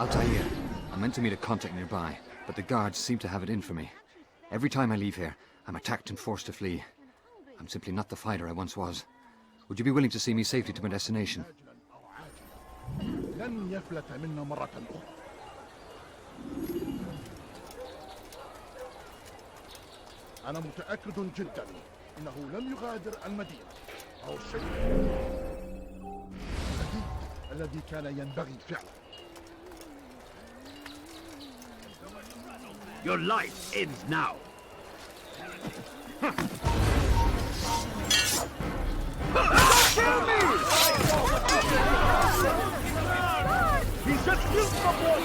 Altair, I'm meant to meet a contact nearby, but the guards seem to have it in for me. Every time I leave here, I'm attacked and forced to flee. I'm simply not the fighter I once was. Would you be willing to see me safely to my destination? لن يفلت منا مرة أخرى. أنا متأكد جدا إنه لم يغادر المدينة أو الشيء الذي كان ينبغي فعله. Your life ends now. Kill me! He just killed someone!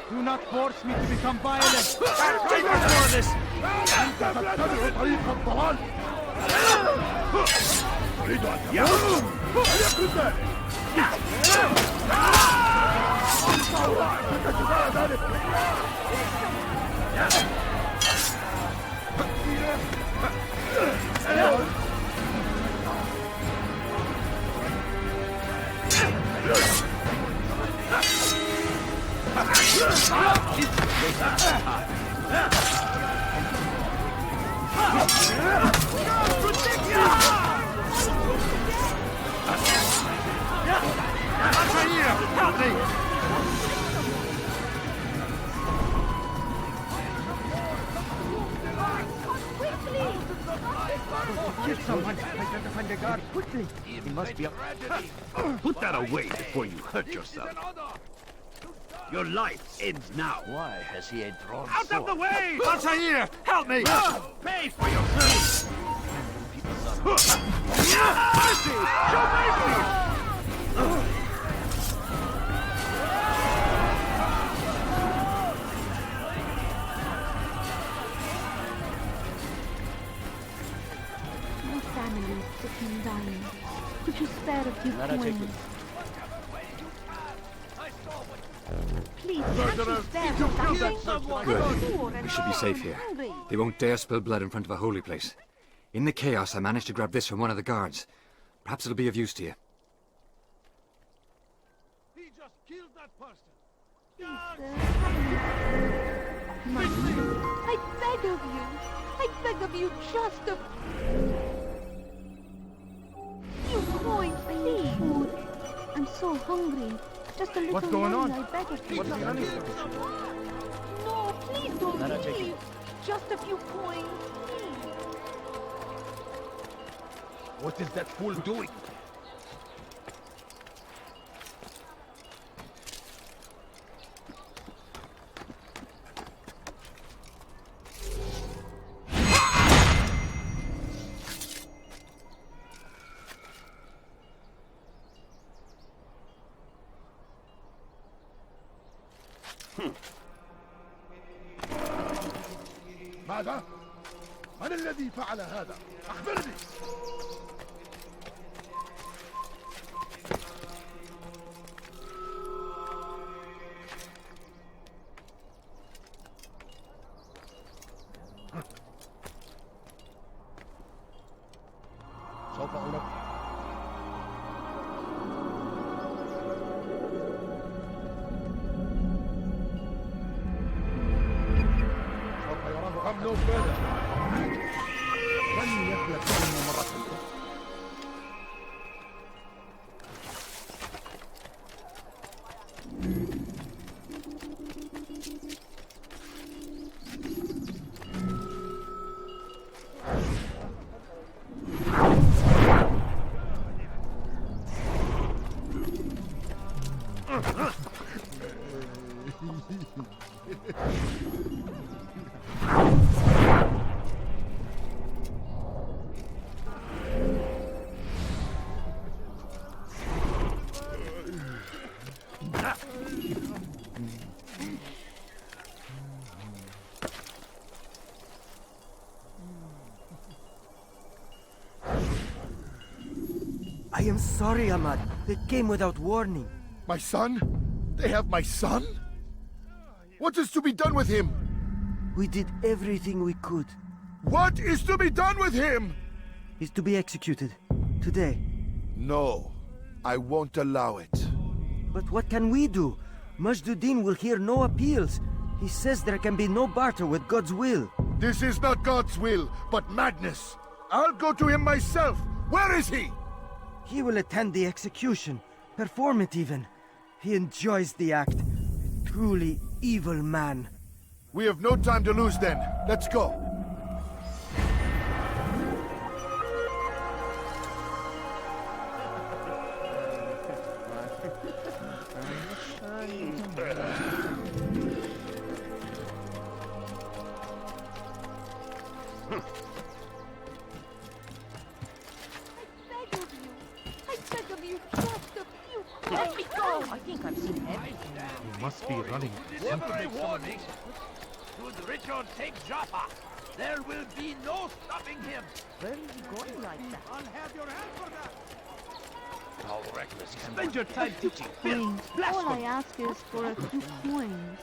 Do not force me to become violent. أنت تتبع طريق الضلال. تريد أن تموت؟ فليكن ذلك. ستجزاء ذلك. Help me! Get someone! I got to find the guard quickly! He must be up. Put that away before you hurt yourself. Your life ends now. Why has he a drawn Out of the way! Altair! Help me! Pay for your sins! Mercy! Show mercy! My family is sick and dying. Could you spare a few coins? Please, can't you spare someone? Good. We should be safe here. They won't dare spill blood in front of a holy place. In the chaos, I managed to grab this from one of the guards. Perhaps it'll be of use to you. He just killed that person. Please, I beg of you. I beg of you, just a few coins, please. Food. I'm so hungry. Just a little What's going on? money, I beg of you. What's the money? No, please don't Nara, take leave. it. Just a few coins, please. What is that fool doing? ماذا؟ من الذي فعل هذا؟ أخبرني! سوف أنبه. سوف يراه أمن بلد. لن يفلت منه مرة أخرى. I am sorry, Ahmad. They came without warning. My son? They have my son? What is to be done with him? We did everything we could. What is to be done with him? He's to be executed. Today. No, I won't allow it. But what can we do? Majduddin will hear no appeals. He says there can be no barter with God's will. This is not God's will, but madness. I'll go to him myself. Where is he? He will attend the execution. Perform it even. He enjoys the act. Truly evil man. We have no time to lose then. Let's go. I beg of you, just a few. Let me go. I think I've seen everything. He must be running. Every warning! Should Richard take Jaffa, there will be no stopping him! Where is he going like that? I'll have your hand for that! How reckless can spend your time teaching Please, filth, all I blasphemy! ask is for a few coins.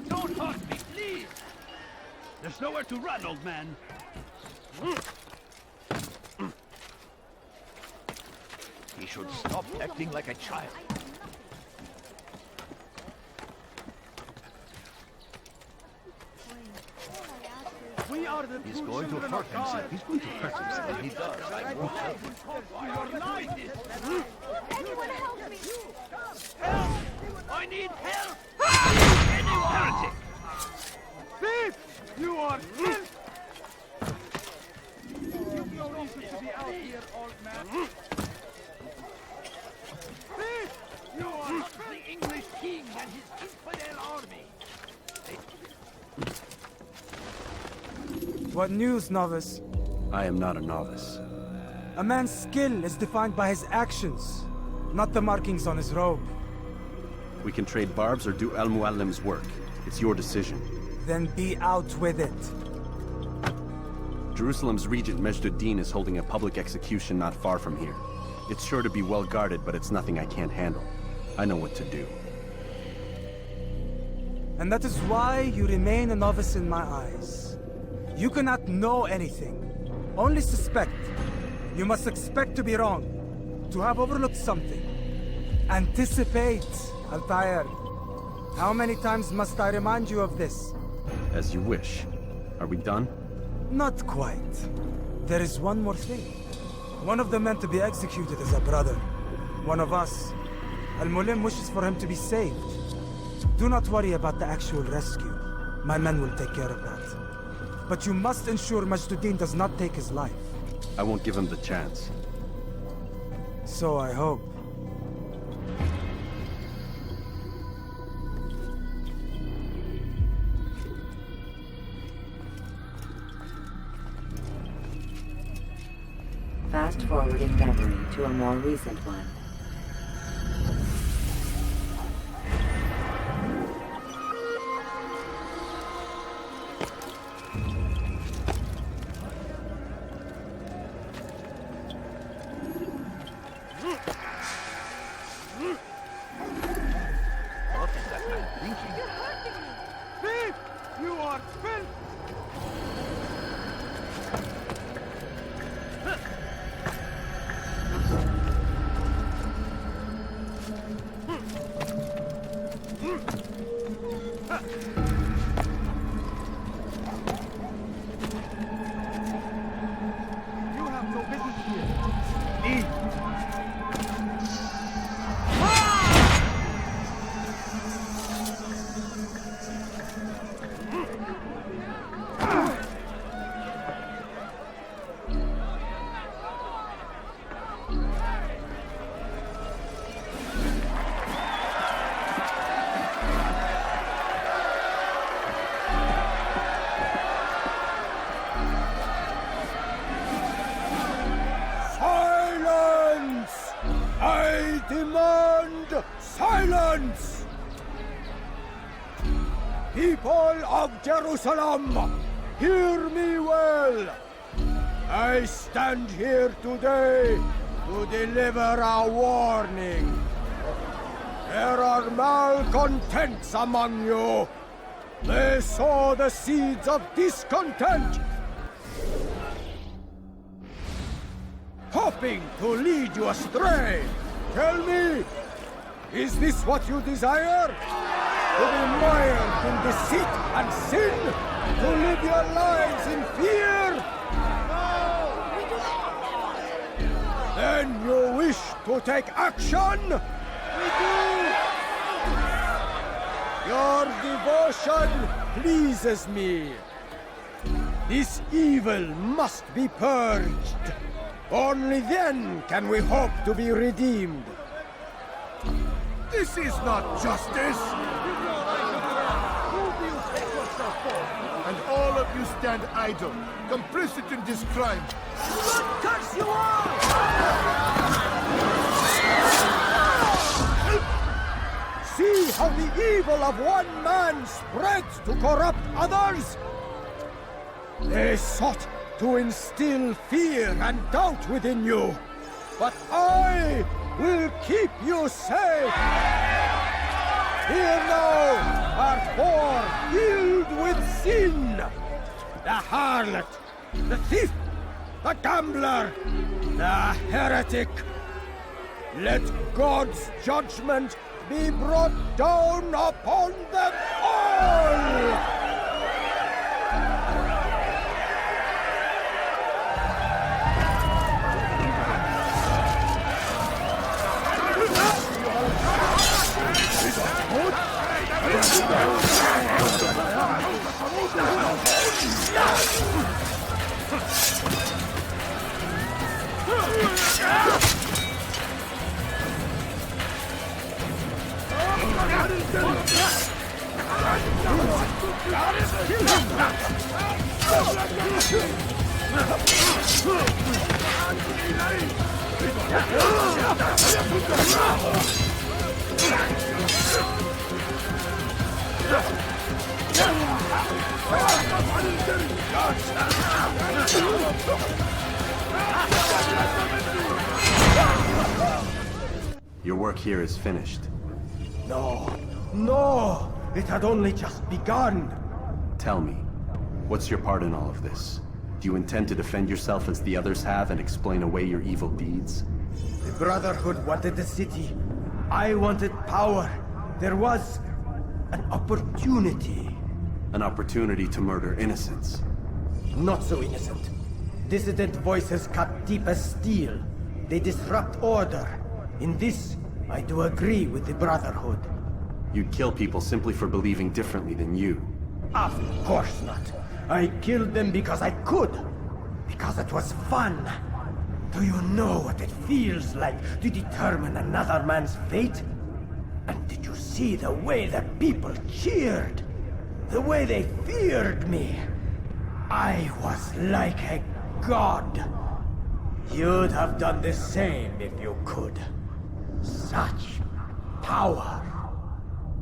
Don't hurt me, please! There's nowhere to run, old man! He should stop acting like a child. We are the He's going to hurt himself. He's going to hurt himself. If he does, I won't help him. Anyone help me! Help! I need help! Anyone! Heretic! thief! You are thief! You've no reason to be out here, old man. Thief! You are The English king and his infidel army! What news, novice? I am not a novice. A man's skill is defined by his actions, not the markings on his robe. We can trade barbs or do Al-Muallim's work. It's your decision. Then be out with it. Jerusalem's regent Majduddin is holding a public execution not far from here. It's sure to be well guarded, but it's nothing I can't handle. I know what to do. And that is why you remain a novice in my eyes. You cannot know anything, only suspect. You must expect to be wrong, to have overlooked something. Anticipate, Altair. How many times must I remind you of this? As you wish. Are we done? Not quite. There is one more thing. One of the men to be executed is a brother. One of us. Al-Mulim wishes for him to be saved. Do not worry about the actual rescue. My men will take care of that. But you must ensure Majduddin does not take his life. I won't give him the chance. So I hope. Fast forwarding memory to a more recent one. What is that man thinking? thief! You are filth! You have no business here. Eat! Silence! I demand silence! People of Jerusalem, hear me well. I stand here today to deliver a warning. There are malcontents among you. They sow the seeds of discontent, hoping to lead you astray. Tell me, is this what you desire? To be mired in deceit and sin? To live your lives in fear? Then you wish to take action? We do! Your devotion pleases me. This evil must be purged. Only then can we hope to be redeemed. This is not justice! And all of you stand idle, complicit in this crime. Curse you all! See how the evil of one man spreads to corrupt others? They sought to instill fear and doubt within you, but I will keep you safe. Here now are four filled with sin. The harlot, the thief, the gambler, the heretic. Let God's judgment be brought down upon them all! Your work here is finished. No, no! It had only just begun! Tell me, what's your part in all of this? Do you intend to defend yourself as the others have and explain away your evil deeds? The Brotherhood wanted the city. I wanted power. There was an opportunity. An opportunity to murder innocents. Not so innocent. Dissident voices cut deep as steel. They disrupt order. In this, I do agree with the Brotherhood. You'd kill people simply for believing differently than you. Of course not. I killed them because I could. Because it was fun. Do you know what it feels like to determine another man's fate? And did you see the way the people cheered? The way they feared me? I was like a god. You'd have done the same if you could. Such power.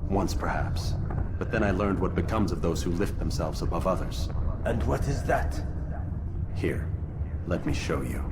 Once perhaps. But then I learned what becomes of those who lift themselves above others. And what is that? Here, let me show you.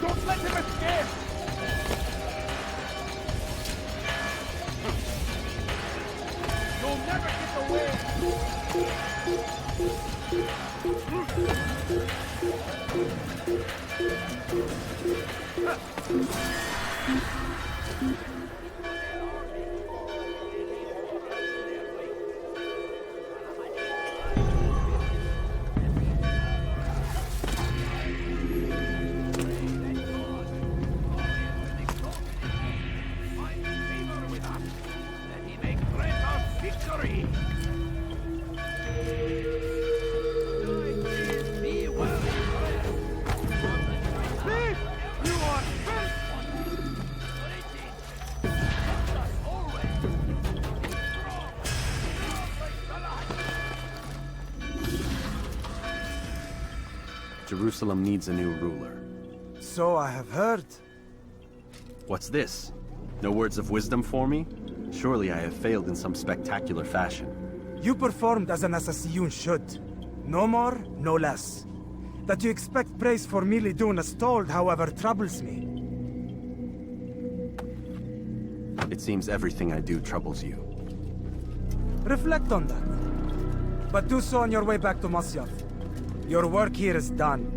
Don't let him escape! You'll never get away! Jerusalem needs a new ruler. So I have heard. What's this? No words of wisdom for me? Surely I have failed in some spectacular fashion. You performed as an assassin should. No more, no less. That you expect praise for merely doing as told, however, troubles me. It seems everything I do troubles you. Reflect on that. But do so on your way back to Masyaf. Your work here is done.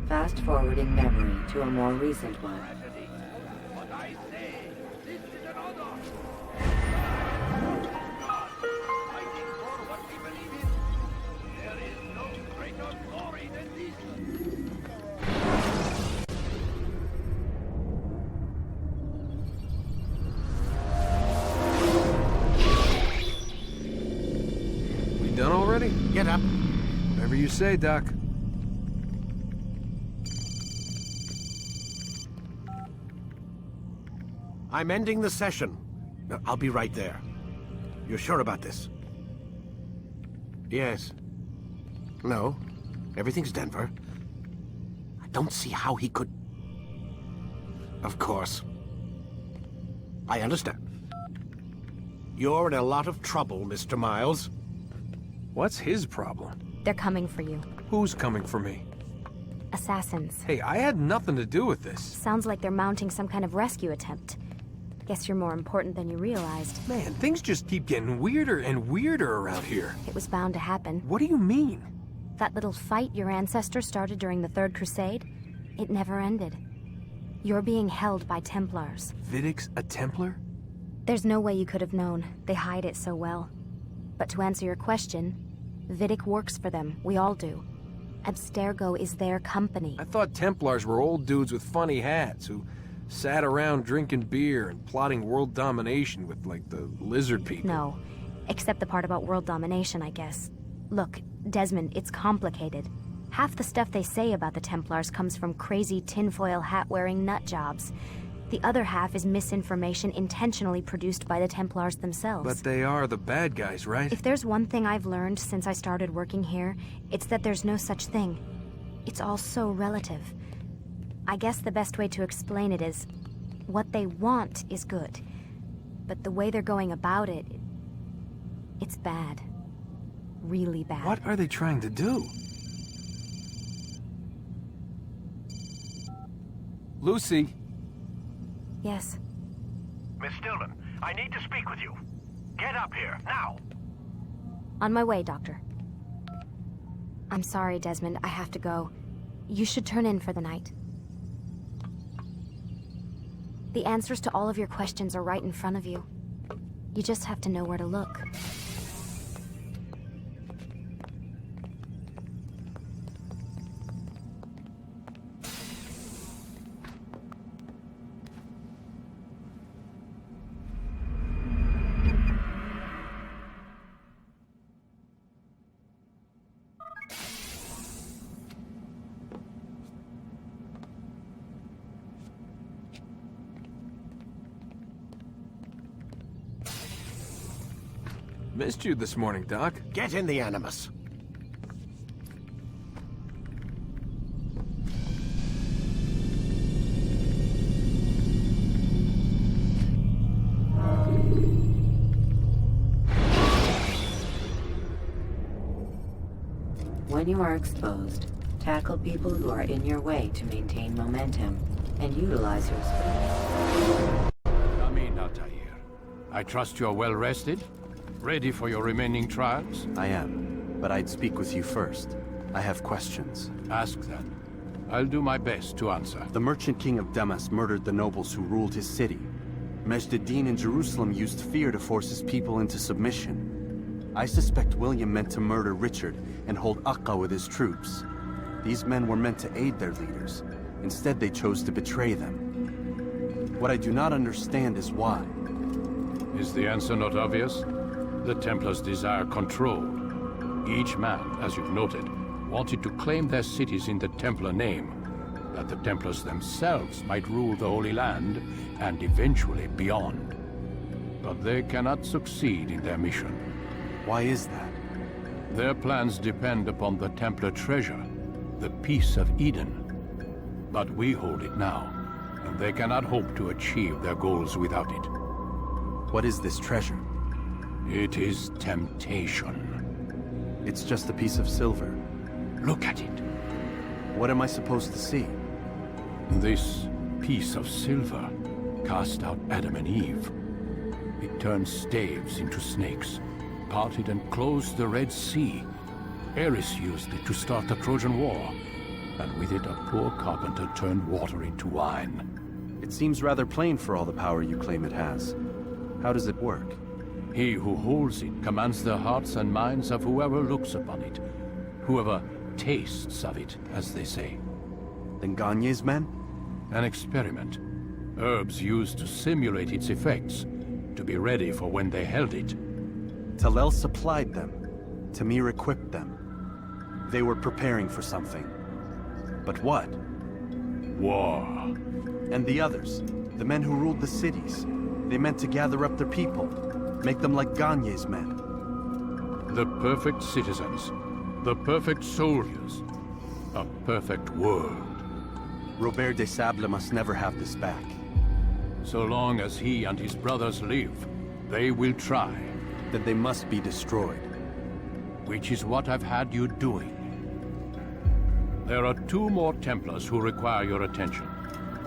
Fast forwarding memory to a more recent one. What I say, this is an order. Fighting for what we believe in. There is no greater glory than this. We done already? Get up. Whatever you say, Doc. I'm ending the session. I'll be right there. You're sure about this? Yes. No. Everything's Denver. I don't see how he could... Of course. I understand. You're in a lot of trouble, Mr. Miles. What's his problem? They're coming for you. Who's coming for me? Assassins. Hey, I had nothing to do with this. Sounds like they're mounting some kind of rescue attempt. Guess you're more important than you realized. Man, things just keep getting weirder and weirder around here. It was bound to happen. What do you mean? That little fight your ancestors started during the Third Crusade, it never ended. You're being held by Templars. Vidic's a Templar? There's no way you could have known. They hide it so well. But to answer your question, Vidic works for them. We all do. Abstergo is their company. I thought Templars were old dudes with funny hats who sat around drinking beer and plotting world domination with, like, the lizard people. No. Except the part about world domination, I guess. Look, Desmond, it's complicated. Half the stuff they say about the Templars comes from crazy tinfoil hat-wearing nut jobs. The other half is misinformation intentionally produced by the Templars themselves. But they are the bad guys, right? If there's one thing I've learned since I started working here, it's that there's no such thing. It's all so relative. I guess the best way to explain it is, what they want is good. But the way they're going about it, it's bad. Really bad. What are they trying to do? Lucy? Yes. Miss Stillman, I need to speak with you. Get up here, now! On my way, Doctor. I'm sorry, Desmond. I have to go. You should turn in for the night. The answers to all of your questions are right in front of you. You just have to know where to look. Missed you this morning, Doc. Get in the Animus. When you are exposed, tackle people who are in your way to maintain momentum, and utilize your strength. Come in, Altair. I trust you're well rested? Ready for your remaining trials? I am, but I'd speak with you first. I have questions. Ask then. I'll do my best to answer. The Merchant King of Damas murdered the nobles who ruled his city. Majd ad-Din in Jerusalem used fear to force his people into submission. I suspect William meant to murder Richard and hold Akka with his troops. These men were meant to aid their leaders. Instead, they chose to betray them. What I do not understand is why. Is the answer not obvious? The Templars desire control. Each man, as you've noted, wanted to claim their cities in the Templar name, that the Templars themselves might rule the Holy Land, and eventually beyond. But they cannot succeed in their mission. Why is that? Their plans depend upon the Templar treasure, the Peace of Eden. But we hold it now, and they cannot hope to achieve their goals without it. What is this treasure? It is temptation. It's just a piece of silver. Look at it. What am I supposed to see? This piece of silver cast out Adam and Eve. It turned staves into snakes, parted and closed the Red Sea. Ares used it to start the Trojan War, and with it a poor carpenter turned water into wine. It seems rather plain for all the power you claim it has. How does it work? He who holds it commands the hearts and minds of whoever looks upon it, whoever tastes of it, as they say. Then Gagne's men? An experiment. Herbs used to simulate its effects, to be ready for when they held it. Talel supplied them. Tamir equipped them. They were preparing for something. But what? War. And the others, the men who ruled the cities, they meant to gather up their people, make them like Gagne's men. The perfect citizens, the perfect soldiers, a perfect world. Robert de Sable must never have this back. So long as he and his brothers live, they will try. Then they must be destroyed. Which is what I've had you doing. There are 2 more Templars who require your attention.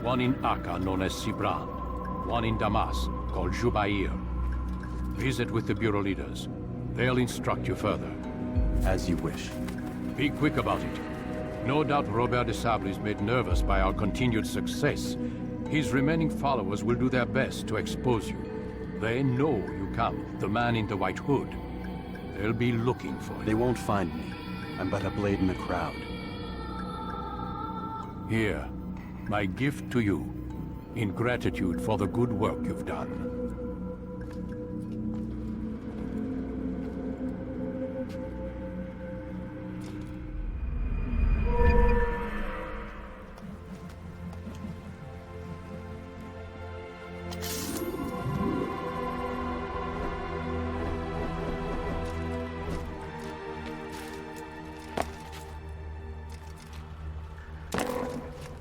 One in Akka, known as Sibran. One in Damas, called Jubair. Visit with the Bureau leaders. They'll instruct you further. As you wish. Be quick about it. No doubt Robert de Sable is made nervous by our continued success. His remaining followers will do their best to expose you. They know you come, the man in the white hood. They'll be looking for you. They won't find me. I'm but a blade in the crowd. Here, my gift to you, in gratitude for the good work you've done.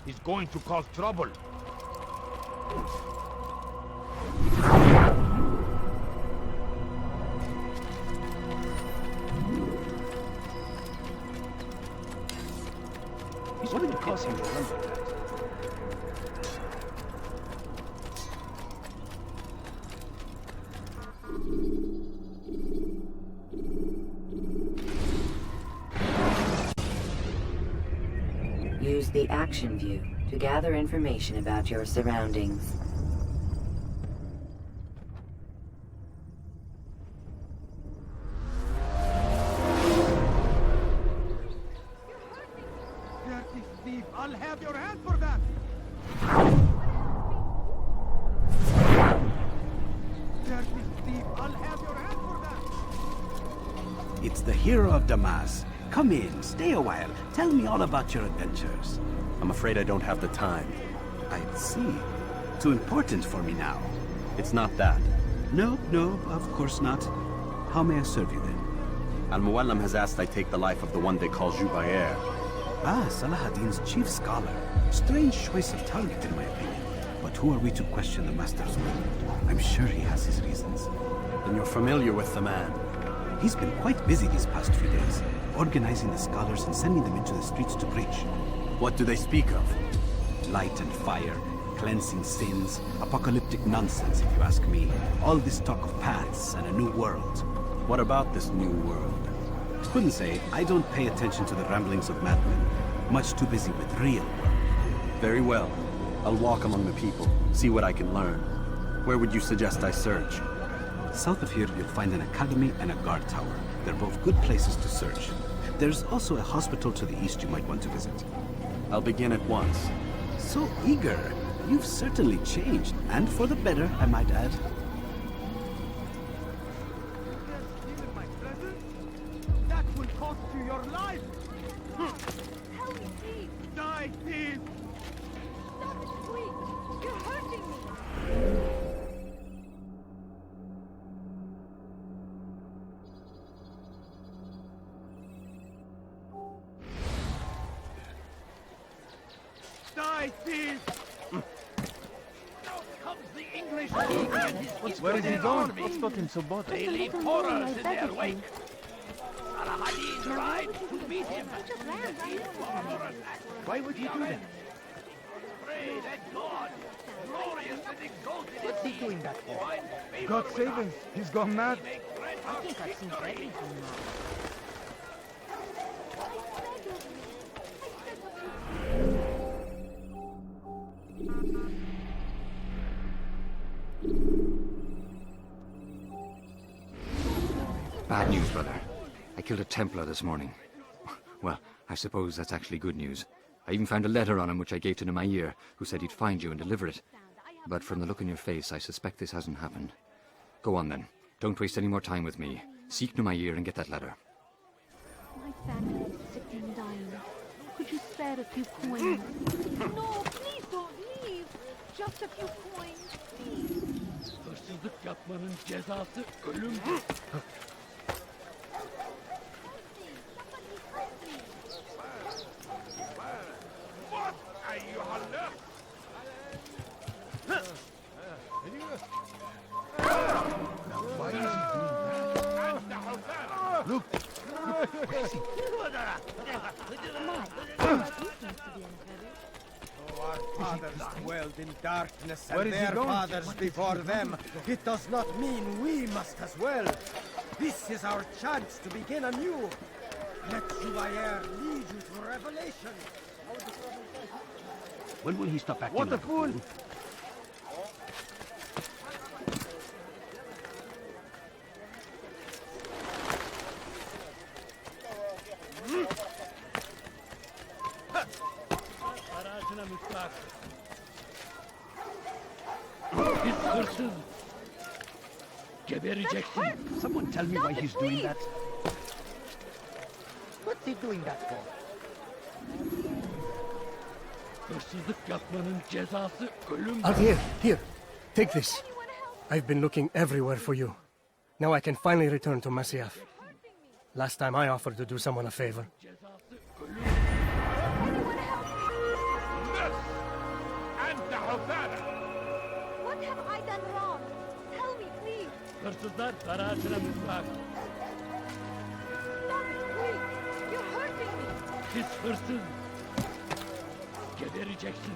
He's going to cause trouble. He's going to cause him to remember that. Use the action view to gather information about your surroundings. Dirty thief, I'll have your hand for that! Dirty thief, I'll have your hand for that! It's the hero of Damas. Come in, stay a while. Tell me all about your adventures. I'm afraid I don't have the time. I see. Too important for me now. It's not that. No, of course not. How may I serve you then? Al-Muallim has asked I take the life of the one they call Jubair. Ah, Salahuddin's chief scholar. Strange choice of target, in my opinion. But who are we to question the Master's will? I'm sure he has his reasons. Then you're familiar with the man. He's been quite busy these past few days, organizing the scholars and sending them into the streets to preach. What do they speak of? Light and fire, cleansing sins, apocalyptic nonsense, if you ask me. All this talk of paths and a new world. What about this new world? Couldn't say. I don't pay attention to the ramblings of madmen. Much too busy with real work. Very well. I'll walk among the people, see what I can learn. Where would you suggest I search? South of here, you'll find an academy and a guard tower. They're both good places to search. There's also a hospital to the east you might want to visit. I'll begin at once. So eager. You've certainly changed, and for the better, I might add. That will cost you your life! Help me, please! Die, thief! Stop it, please! You're hurting me! Die, thief! Where is he going? What's got him so bothered? They leave horrors in their wake. Salahuddin tried to meet him. Why would he do that? Pray that God, glorious and exalted, what's he doing that for? God save him. He's gone mad. I think I've seen everything now. Bad news, brother. I killed a Templar this morning. Well, I suppose that's actually good news. I even found a letter on him which I gave to Nemair, who said he'd find you and deliver it. But from the look in your face, I suspect this hasn't happened. Go on then. Don't waste any more time with me. Seek Nemair and get that letter. My family is sick and dying. Could you spare a few coins? No, please don't leave. Just a few coins, please. Hırsızlık yapmanın cezası ölümdür. Look! Our fathers dwelled in darkness Where and is he their going? fathers before them. It does not mean we must as well. This is our chance to begin anew. Let Jubair lead you to revelation. When will he stop acting What a like fool! Barajına mutlak. Biz hırsız. Gebereceksin. Someone tell me why he's doing that. What's he doing that for? Hırsızlık yapmanın cezası ölümdür. Here. Take this. I've been looking everywhere for you. Now I can finally return to Masyaf. Last time I offered to do someone a favor. What have I done wrong? Tell me, please. Hırsızlar barajına mutlak. Stop it, please. You're hurting me. Siz hırsız. Gebereceksin.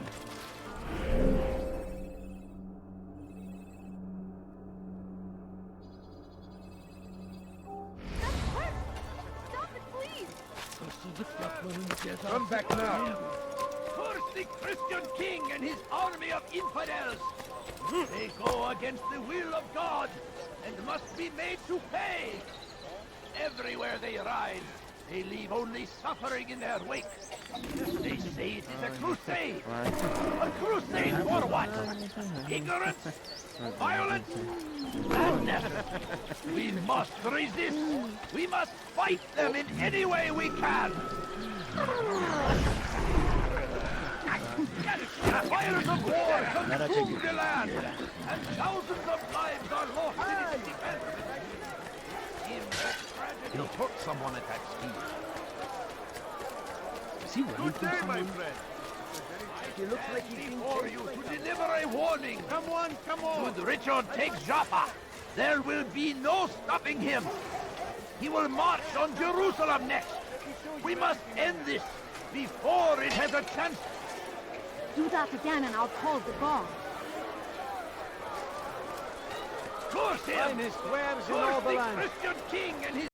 Stop it, please. Hırsızlık yapmanın cezası. Come back now. Curse the Christian king and his army of infidels. They go against the will of God and must be made to pay. Everywhere they ride, they leave only suffering in their wake. They say it is a crusade. A crusade for what? Ignorance? Violence? Madness? We must resist. We must fight them in any way we can. Fires of war consume the land, and thousands of lives are lost in its defense. He'll hurt someone at that speed. Is he running Good from day, my someone? friend. He looks like he's been For you to deliver a warning. Come on, come on. Should Richard take Jaffa, there will be no stopping him. He will march on Jerusalem next. We must end this before it has a chance. Do that again and I'll call the guard. Curse him! Finest wares in Curse all the the land. Christian king and his